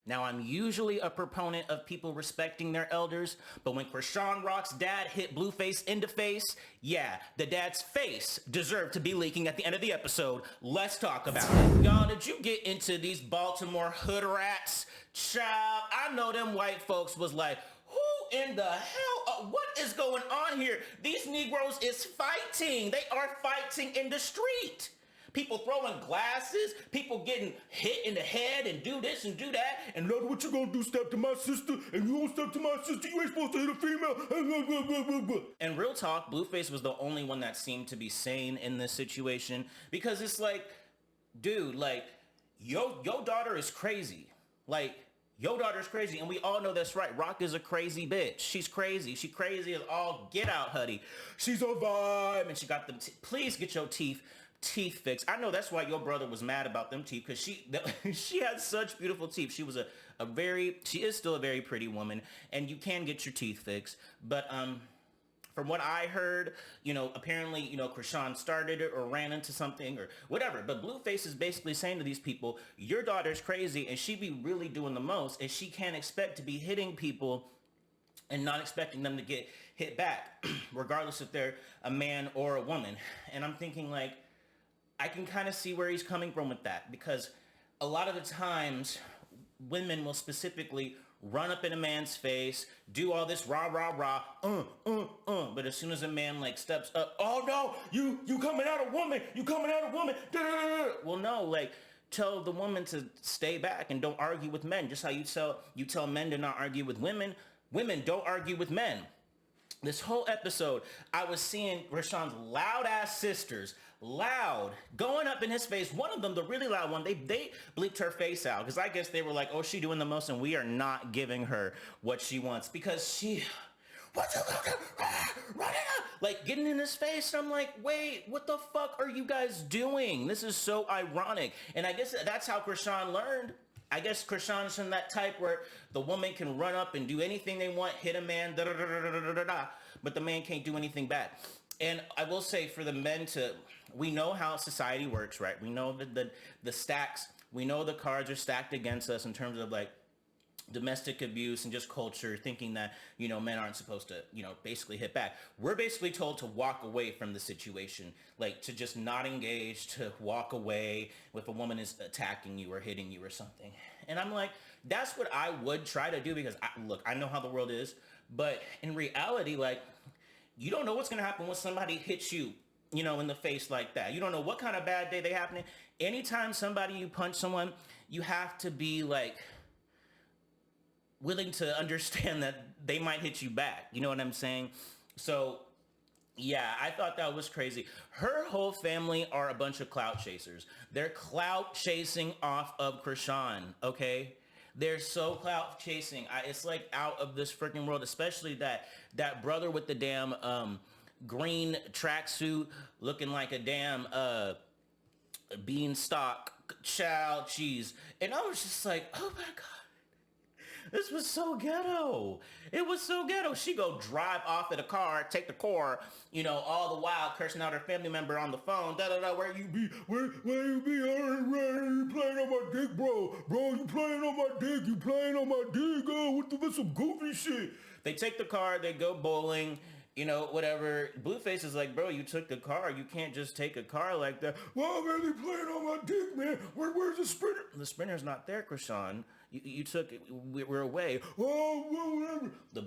Now, I'm usually a proponent of people respecting their elders, but when Krishan Rock's dad hit Blueface in the face, yeah, the dad's face deserved to be leaking at the end of the episode. Let's talk about it. Y'all, did you get into these Baltimore hood rats? Child, I know them white folks was like, who in the hell? What is going on here? These Negroes is fighting. They are fighting in the street. People throwing glasses, people getting hit in the head and do this and do that. And Lord, what you gonna do? Step to my sister? And you won't step to my sister? You ain't supposed to hit a female. And real talk, Blueface was the only one that seemed to be sane in this situation. Because it's like, dude, like, your daughter is crazy. Like, your daughter's crazy, and we all know that's right. Rock is a crazy bitch. She's crazy. She crazy as all get out, huddy. She's a vibe, and she got them. Please get your teeth fixed. I know that's why your brother was mad about them teeth, because she had such beautiful teeth. She was she is still a very pretty woman, and you can get your teeth fixed. But from what I heard, apparently, Krishan started it or ran into something or whatever. But Blueface is basically saying to these people, your daughter's crazy and she be really doing the most, and she can't expect to be hitting people and not expecting them to get hit back, regardless if they're a man or a woman. And I'm thinking, like, I can kind of see where he's coming from with that, because a lot of the times women will specifically run up in a man's face, do all this rah, rah, rah, but as soon as a man like steps up, oh no, you coming out a woman, you coming out a woman, well, no, like, tell the woman to stay back and don't argue with men. Just how you tell men to not argue with women, women don't argue with men. This whole episode, I was seeing Krishan's loud ass sisters, going up in his face. One of them, the really loud one, they bleeped her face out, because I guess they were like, oh, she doing the most and we are not giving her what she wants, because she, like, getting in his face. And I'm like, wait, what the fuck are you guys doing? This is so ironic. And I guess that's how Krishan learned. I guess Krishan's from that type where the woman can run up and do anything they want, hit a man, but the man can't do anything back. And I will say, for the men we know how society works, right? We know that the stacks, we know the cards are stacked against us in terms of like domestic abuse and just culture, thinking that, men aren't supposed to, basically hit back. We're basically told to walk away from the situation, like to just not engage, to walk away if a woman is attacking you or hitting you or something. And I'm like, that's what I would try to do, because I know how the world is, but in reality, like, you don't know what's going to happen when somebody hits you, in the face like that. You don't know what kind of bad day they happening. Anytime you punch someone, you have to be like willing to understand that they might hit you back. You know what I'm saying? So yeah, I thought that was crazy. Her whole family are a bunch of clout chasers. They're clout chasing off of Krishan, okay? They're so clout chasing. It's like out of this freaking world, especially that brother with the damn green tracksuit looking like a damn beanstalk child cheese. And I was just like, oh my God. This was so ghetto. It was so ghetto. She go drive off in a car, take the car, all the while cursing out her family member on the phone. Where you be? Where you be? You playing on my dick, bro. Bro, you playing on my dick. You playing on my dick. What's some goofy shit? They take the car, they go bowling, whatever. Blueface is like, bro, you took the car. You can't just take a car like that. Well, man, they playing on my dick, man. Where's the sprinter? The sprinter's not there, Krishan. You took it. We're away. Oh, well, whatever. The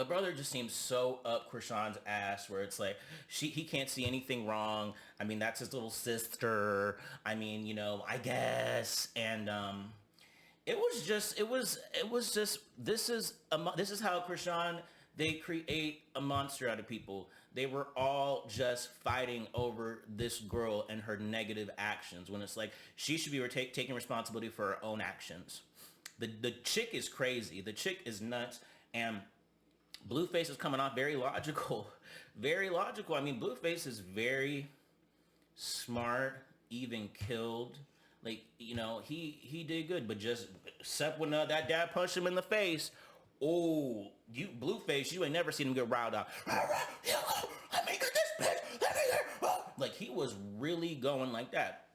brother just seems so up Krishan's ass, where it's like he can't see anything wrong. I mean, that's his little sister. I mean, I guess. And it was just this is how Krishan, they create a monster out of people. They were all just fighting over this girl and her negative actions, when it's like she should be taking responsibility for her own actions. The chick is crazy. The chick is nuts. And Blueface is coming off very logical. Very logical. I mean, Blueface is very smart, even killed. Like, he did good, but just except when that dad punched him in the face. Oh, you Blueface, you ain't never seen him get riled out. Let me get this bitch. Like, he was really going like that.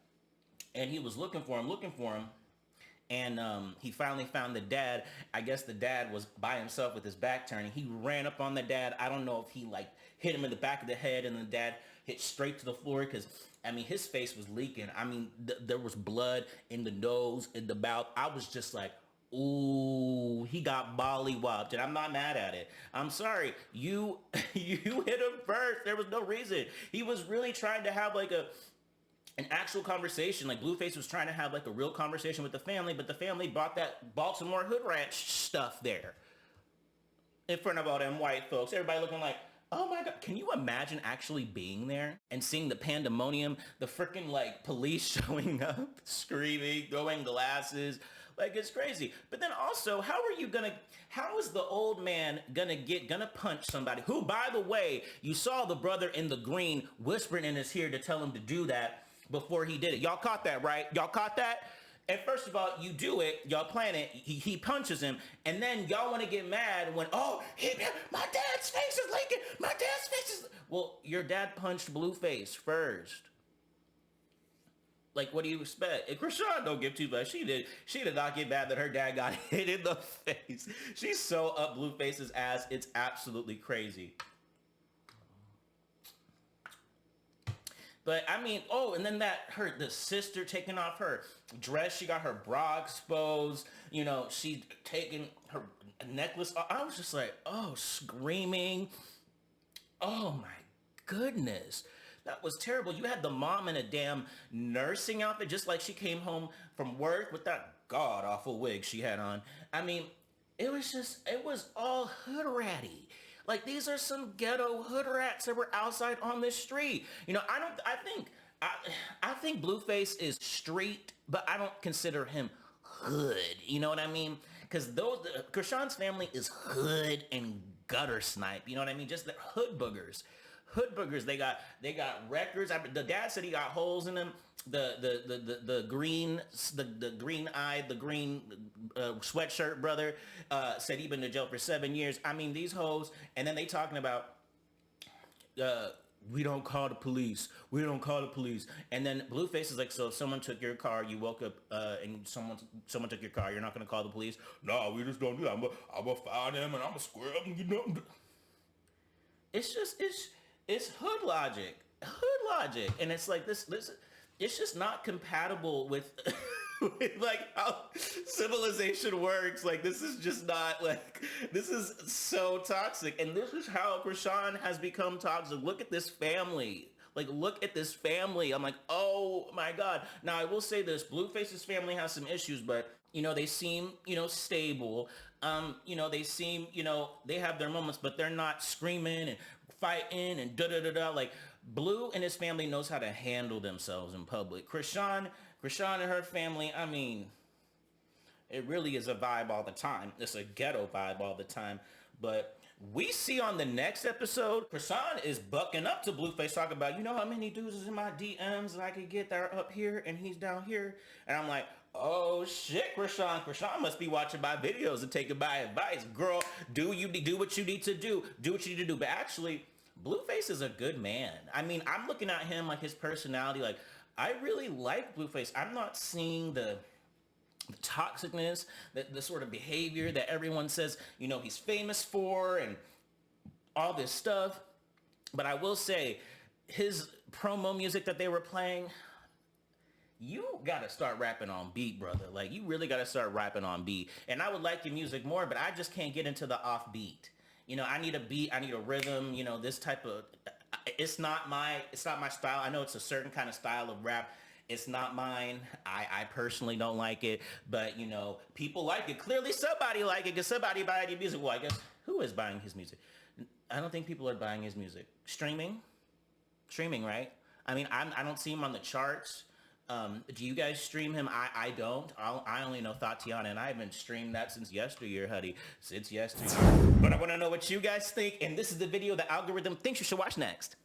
And he was looking for him. and he finally found the dad. I guess the dad was by himself with his back turned. He ran up on the dad. I don't know if he like hit him in the back of the head and the dad hit straight to the floor because, I mean, his face was leaking. I mean, there was blood in the nose, in the mouth. I was just like, ooh, he got mollywopped, and I'm not mad at it. I'm sorry. You hit him first. There was no reason. He was really trying to have like an actual conversation. Like Blueface was trying to have like a real conversation with the family, but the family bought that Baltimore Hood Ranch stuff there in front of all them white folks. Everybody looking like, oh my God. Can you imagine actually being there and seeing the pandemonium, the freaking like police showing up, screaming, throwing glasses? Like, it's crazy. But then also, how is the old man gonna punch somebody who, by the way, you saw the brother in the green whispering in his ear to tell him to do that before he did it. Y'all caught that, right? Y'all caught that? And first of all, you do it, y'all plan it, he punches him, and then y'all want to get mad when, oh, my dad's face is leaking, my dad's face is... Well, your dad punched Blueface first. Like, what do you expect? And Krishan don't give too much. She did not get mad that her dad got hit in the face. She's so up Blueface's ass, it's absolutely crazy. But I mean, oh, and then the sister taking off her dress, she got her bra exposed, you know, she taking her necklace off. I was just like, oh, screaming. Oh my goodness. That was terrible. You had the mom in a damn nursing outfit, just like she came home from work with that god-awful wig she had on. I mean, it was all hood ratty. Like, these are some ghetto hood rats that were outside on the street. You know, I think Blueface is street, but I don't consider him hood. You know what I mean? Because Krishan's family is hood and gutter snipe. You know what I mean? Just the hood boogers. Hood boogers. They got records. The dad said he got holes in them. The green eyed, the green sweatshirt brother said he been to jail for 7 years. I mean, these hoes, and then they talking about we don't call the police. We don't call the police. And then Blueface is like, so if someone took your car, you woke up and someone took your car, you're not gonna call the police? No, we just don't do that. I'm gonna find them and I'm gonna square up and you know. It's hood logic. Hood logic. And it's like this it's just not compatible with with like how civilization works. Like, this is just not, like, this is so toxic. And this is how Krishan has become toxic. Look at this family. Like, look at this family. I'm like, oh my God. Now, I will say this, Blueface's family has some issues, but, you know, they seem, you know, stable. You know, they seem, you know, they have their moments, but they're not screaming and fighting and da-da-da-da. Like, Blue and his family knows how to handle themselves in public. Krishan and her family, I mean, it really is a vibe all the time. It's a ghetto vibe all the time. But we see on the next episode, Krishan is bucking up to Blueface, talking about, you know how many dudes is in my DMs that I could get that are up here and he's down here? And I'm like, oh shit, Krishan. Krishan must be watching my videos and taking my advice. Girl, do what you need to do. Do what you need to do. But actually, Blueface is a good man. I mean, I'm looking at him, like, his personality, like, I really like Blueface. I'm not seeing the toxicness, the sort of behavior that everyone says, you know, he's famous for and all this stuff. But I will say, his promo music that they were playing, you gotta start rapping on beat, brother. Like, you really gotta start rapping on beat. And I would like your music more, but I just can't get into the off beat. You know, I need a beat, I need a rhythm, you know, this type of, it's not my style. I know it's a certain kind of style of rap. It's not mine. I personally don't like it, but, you know, people like it. Clearly somebody like it because somebody buying your music. Well, I guess, who is buying his music? I don't think people are buying his music. Streaming, right? I mean, I don't see him on the charts. Do you guys stream him? I don't. I only know Tatiana, and I haven't streamed that since yesteryear, honey. Since yesteryear. But I want to know what you guys think, and this is the video the algorithm thinks you should watch next.